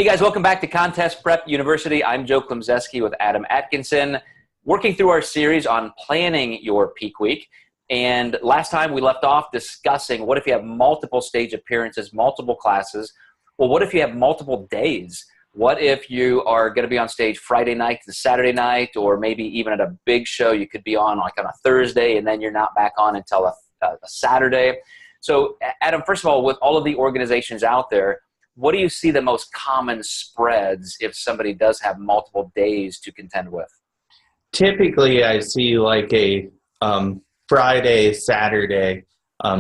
Hey guys, welcome back to Contest Prep University. I'm Joe Klemczewski with Adam Atkinson, working through our series on planning your peak week. And last time we left off discussing what if you have multiple stage appearances, multiple classes. Well, what if you have multiple days? What if you are going to be on stage Friday night to Saturday night, or maybe even at a big show you could be on like on a Thursday and then you're not back on until a Saturday. So Adam, first of all, with all of the organizations out there, what do you see the most common spreads if somebody does have multiple days to contend with? Typically, I see like a Friday, Saturday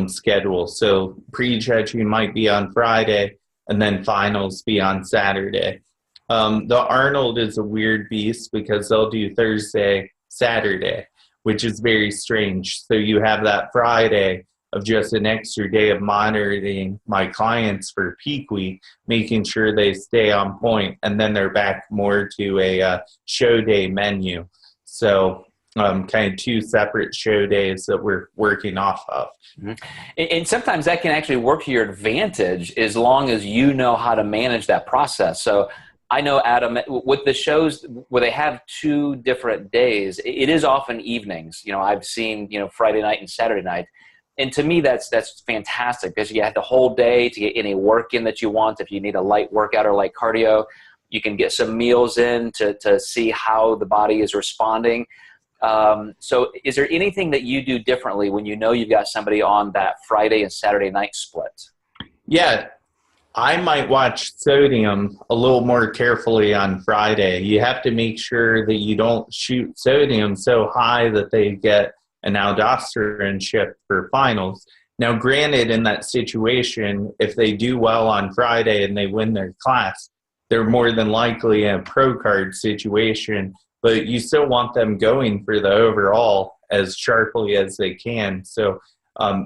schedule. So pre-judging might be on Friday and then finals be on Saturday. The Arnold is a weird beast because they'll do Thursday, Saturday, which is very strange. So you have that Friday of just an extra day of monitoring my clients for peak week, making sure they stay on point, and then they're back more to a show day menu. So kind of two separate show days that we're working off of. Mm-hmm. And sometimes that can actually work to your advantage as long as you know how to manage that process. So I know, Adam, with the shows where they have two different days, it is often evenings. You know, I've seen, Friday night and Saturday night. And to me, that's fantastic because you have the whole day to get any work in that you want. If you need a light workout or light cardio, you can get some meals in to see how the body is responding. So is there anything that you do differently when you know you've got somebody on that Friday and Saturday night split? Yeah, I might watch sodium a little more carefully on Friday. You have to make sure that you don't shoot sodium so high that they get an aldosterone shift for finals. Now, granted, in that situation, if they do well on Friday and they win their class, they're more than likely in a pro card situation, but you still want them going for the overall as sharply as they can. So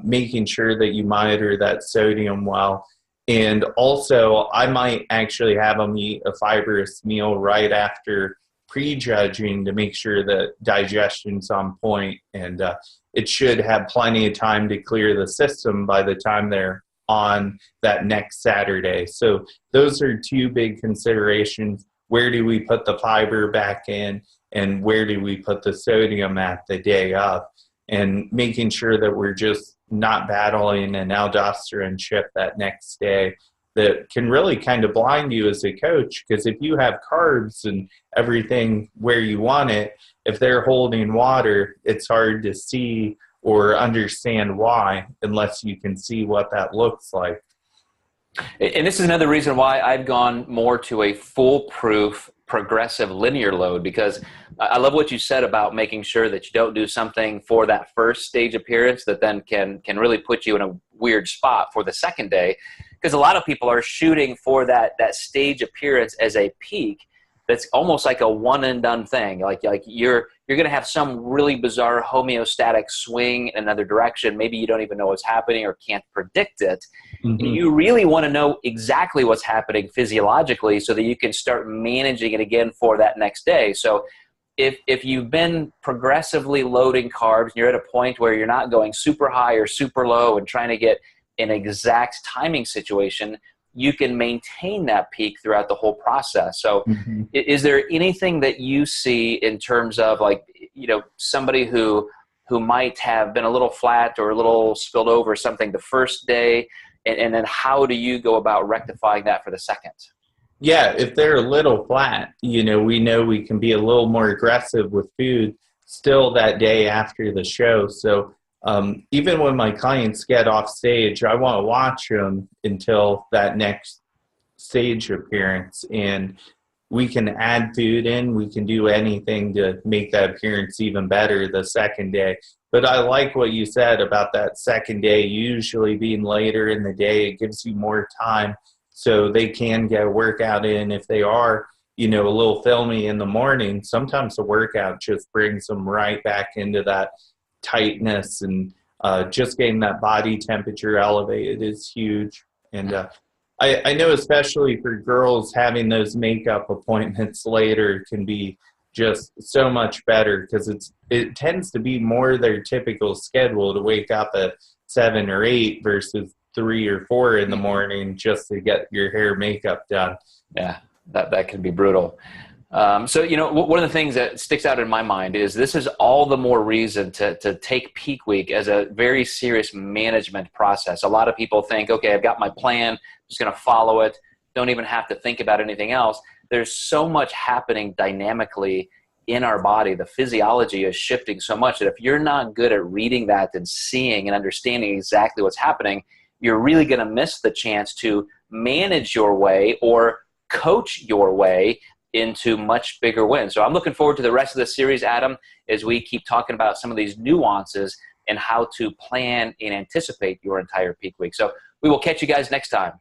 making sure that you monitor that sodium well. And also, I might actually have them eat a fibrous meal right after prejudging to make sure that digestion's on point, and it should have plenty of time to clear the system by the time they're on that next Saturday. So those are two big considerations. Where do we put the fiber back in, and where do we put the sodium at the day of? And making sure that we're just not battling an aldosterone shift that next day that can really kind of blind you as a coach, because if you have carbs and everything where you want it, if they're holding water, it's hard to see or understand why unless you can see what that looks like. And this is another reason why I've gone more to a foolproof progressive linear load, because I love what you said about making sure that you don't do something for that first stage appearance that then can really put you in a weird spot for the second day. Because a lot of people are shooting for that stage appearance as a peak that's almost like a one and done thing. Like you're going to have some really bizarre homeostatic swing in another direction. Maybe you don't even know what's happening or can't predict it. Mm-hmm. And you really want to know exactly what's happening physiologically so that you can start managing it again for that next day. So if you've been progressively loading carbs and you're at a point where you're not going super high or super low and trying to get an exact timing situation, you can maintain that peak throughout the whole process. So is there anything that you see in terms of somebody who might have been a little flat or a little spilled over something the first day, and then how do you go about rectifying that for the second? Yeah, if they're a little flat, we know we can be a little more aggressive with food still that day after the show. So even when my clients get off stage, I want to watch them until that next stage appearance. And we can add food in. We can do anything to make that appearance even better the second day. But I like what you said about that second day usually being later in the day. It gives you more time so they can get a workout in. If they are, a little filmy in the morning, sometimes the workout just brings them right back into that tightness, and just getting that body temperature elevated is huge. And I know especially for girls, having those makeup appointments later can be just so much better because it tends to be more their typical schedule to wake up at 7 or 8 versus 3 or 4 in the morning just to get your hair makeup done. Yeah, that can be brutal. So, you know, one of the things that sticks out in my mind is this is all the more reason to take peak week as a very serious management process. A lot of people think, okay, I've got my plan, I'm just going to follow it, don't even have to think about anything else. There's so much happening dynamically in our body. The physiology is shifting so much that if you're not good at reading that and seeing and understanding exactly what's happening, you're really going to miss the chance to manage your way or coach your way into much bigger wins. So I'm looking forward to the rest of the series, Adam, as we keep talking about some of these nuances and how to plan and anticipate your entire peak week. So we will catch you guys next time.